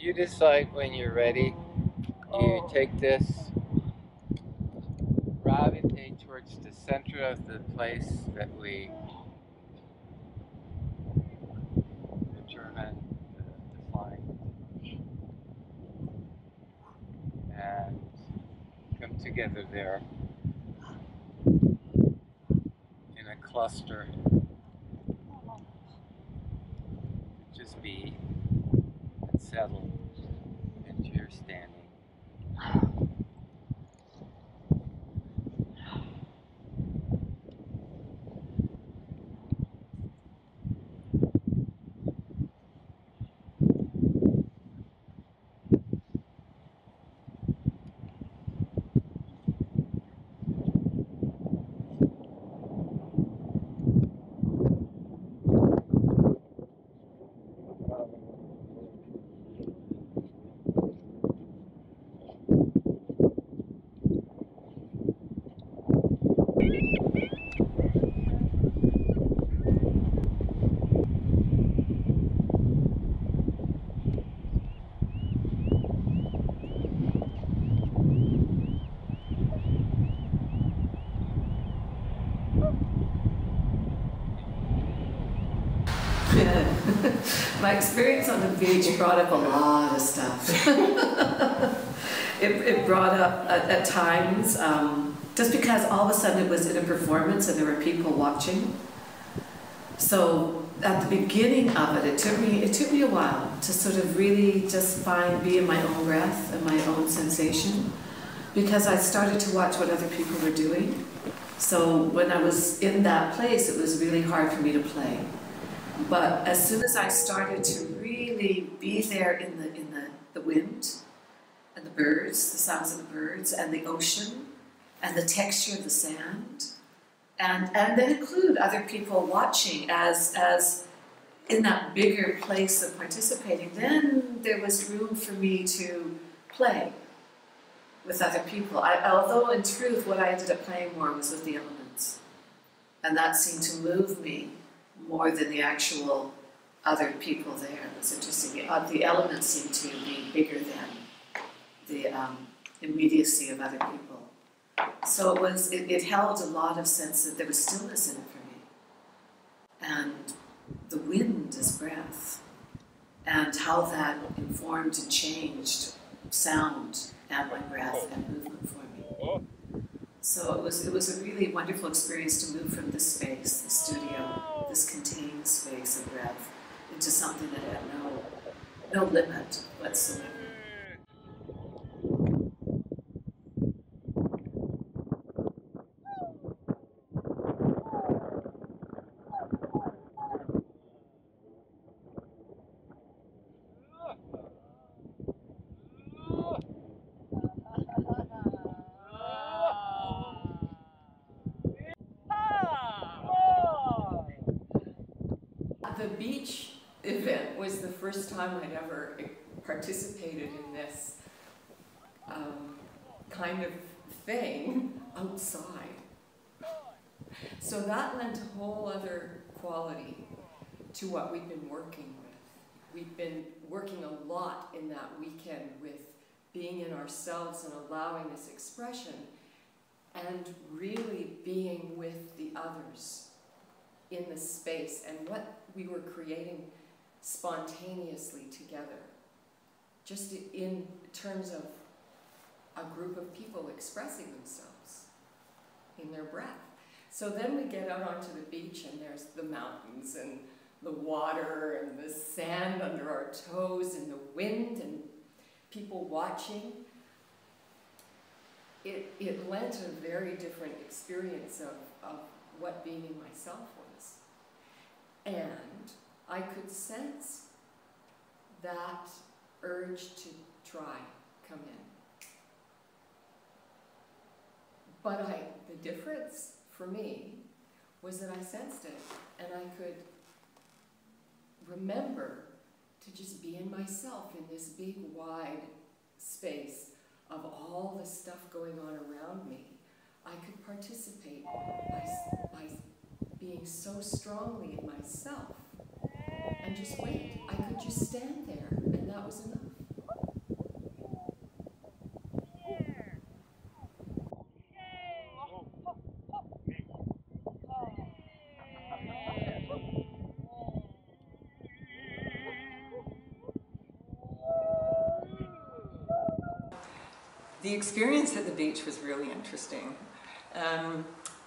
you decide when you're ready, you take this, gravitate towards the center of the place that we determine, define, and come together there in a cluster. Just be and settle into your standing. My experience on the beach brought up a lot of stuff. It brought up at times, just because all of a sudden it was in a performance and there were people watching. So at the beginning of it, it took me a while to sort of really just be in my own breath and my own sensation, because I started to watch what other people were doing. So when I was in that place, it was really hard for me to play. But as soon as I started to really be there in the wind and the birds, the sounds of the birds and the ocean and the texture of the sand, and then include other people watching as in that bigger place of participating, then there was room for me to play with other people. Although in truth what I ended up playing more was with the elements. And that seemed to move me more than the actual other people there. It was interesting. The elements seemed to be bigger than the immediacy of other people. So it held a lot of sense that there was stillness in it for me. And the wind is breath, and how that informed and changed sound and my breath and movement for me. So it was a really wonderful experience to move from this space, the studio, this contained space of breath, into something that had no limit whatsoever. The beach event was the first time I'd ever participated in this kind of thing outside. So that lent a whole other quality to what we've been working with. We've been working a lot in that weekend with being in ourselves and allowing this expression, and really being with the others in the space and what we were creating spontaneously together, just in terms of a group of people expressing themselves in their breath. So then we get out onto the beach and there's the mountains and the water and the sand under our toes and the wind and people watching. It lent a very different experience of what being in myself was. And I could sense that urge to try come in. But the difference for me was that I sensed it, and I could remember to just be in myself in this big, wide space of all the stuff going on around me. I could participate by being so strongly in myself and just wait. I could just stand there, and that was enough. The experience at the beach was really interesting.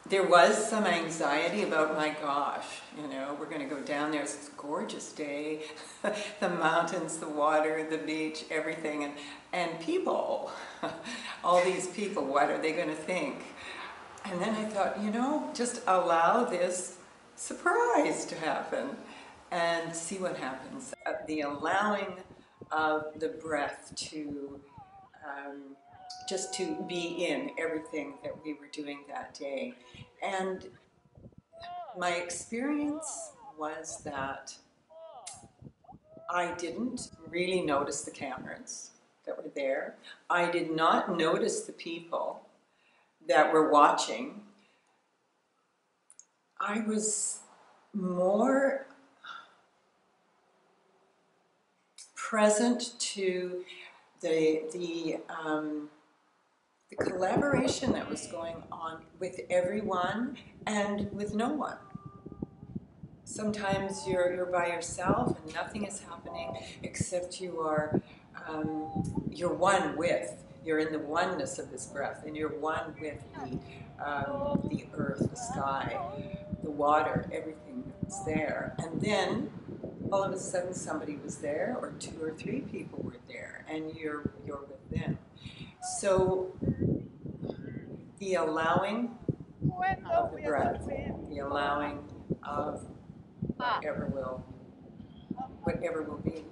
There was some anxiety about, my gosh, you know, we're going to go down there. It's a gorgeous day. The mountains, the water, the beach, everything. And people, all these people, what are they going to think? And then I thought, you know, just allow this surprise to happen and see what happens. The allowing of the breath to just to be in everything that we were doing that day. And my experience was that I didn't really notice the cameras that were there. I did not notice the people that were watching. I was more present to the collaboration that was going on with everyone and with no one. Sometimes you're by yourself and nothing is happening except you're one with. You're in the oneness of this breath, and you're one with the earth, the sky, the water, everything that's there. And then all of a sudden somebody was there, or 2 or 3 people were there, and you're with them. So the allowing of the breath, the allowing of whatever will be.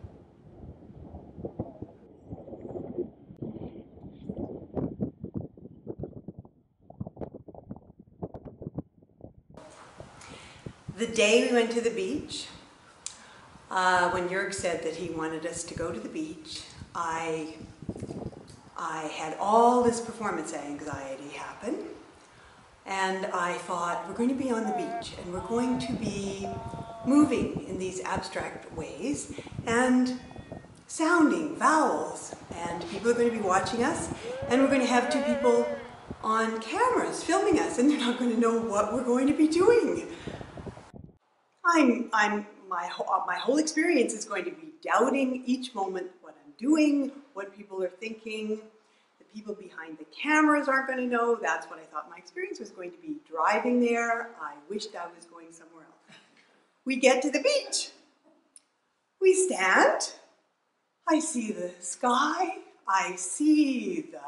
The day we went to the beach, when Jörg said that he wanted us to go to the beach, I had all this performance anxiety happen, and I thought, we're going to be on the beach, and we're going to be moving in these abstract ways, and sounding vowels, and people are going to be watching us, and we're going to have 2 people on cameras filming us, and they're not going to know what we're going to be doing. My whole experience is going to be doubting each moment what I'm doing, what people are thinking. The people behind the cameras aren't going to know. That's what I thought my experience was going to be. Driving there, I wished I was going somewhere else. We get to the beach. We stand. I see the sky. I see the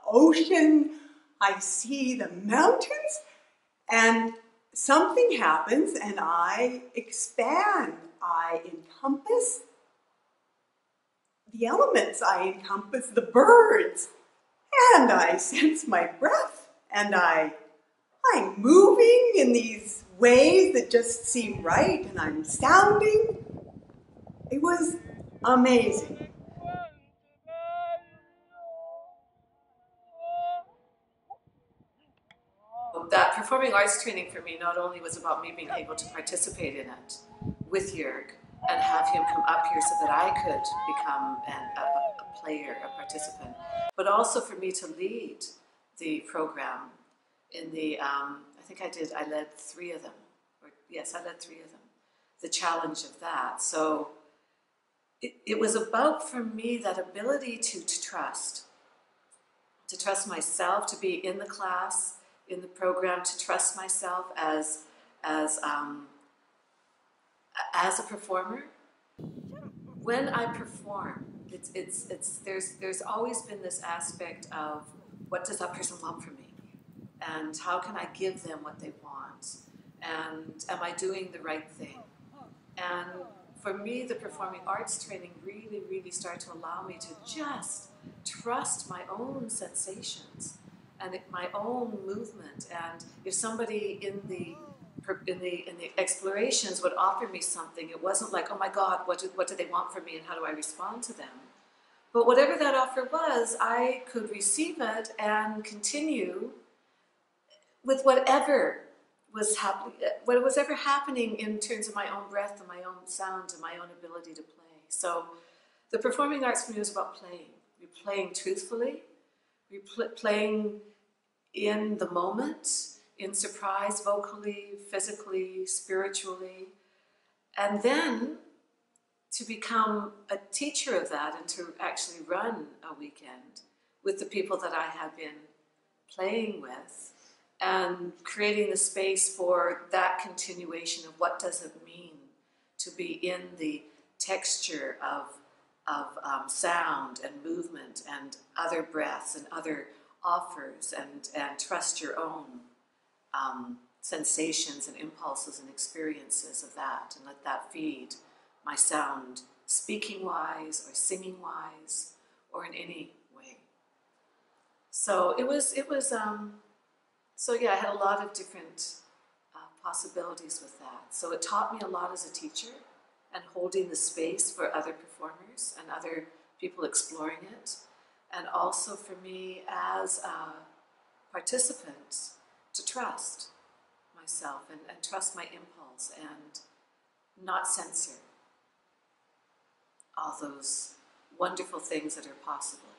ocean. I see the mountains. And something happens and I expand. I encompass the elements. I encompass the birds. And I sense my breath. And I'm moving in these ways that just seem right. And I'm sounding. It was amazing. That performing arts training for me not only was about me being able to participate in it with Jörg and have him come up here so that I could become a player, a participant, but also for me to lead the program in the, I led 3 of them. Yes, I led 3 of them. The challenge of that. So it was about, for me, that ability to trust myself, to be in the class, in the program, to trust myself as a performer. When I perform, there's always been this aspect of what does that person want from me, and how can I give them what they want, and am I doing the right thing? And for me, the performing arts training really, really started to allow me to just trust my own sensations and my own movement. And if somebody in the explorations would offer me something, it wasn't like, oh my God, what do they want from me and how do I respond to them? But whatever that offer was, I could receive it and continue with whatever was happening in terms of my own breath and my own sound and my own ability to play. So the performing arts for me was about playing. We're playing truthfully. We're playing in the moment, in surprise, vocally, physically, spiritually. And then to become a teacher of that and to actually run a weekend with the people that I had been playing with, and creating the space for that continuation of what does it mean to be in the texture of sound and movement and other breaths and other offers, and trust your own sensations and impulses and experiences of that, and let that feed my sound, speaking wise or singing wise or in any way. So it was so yeah, I had a lot of different possibilities with that. So it taught me a lot as a teacher, and holding the space for other performers and other people exploring it, and also for me as a participant to trust myself and trust my impulse and not censor all those wonderful things that are possible.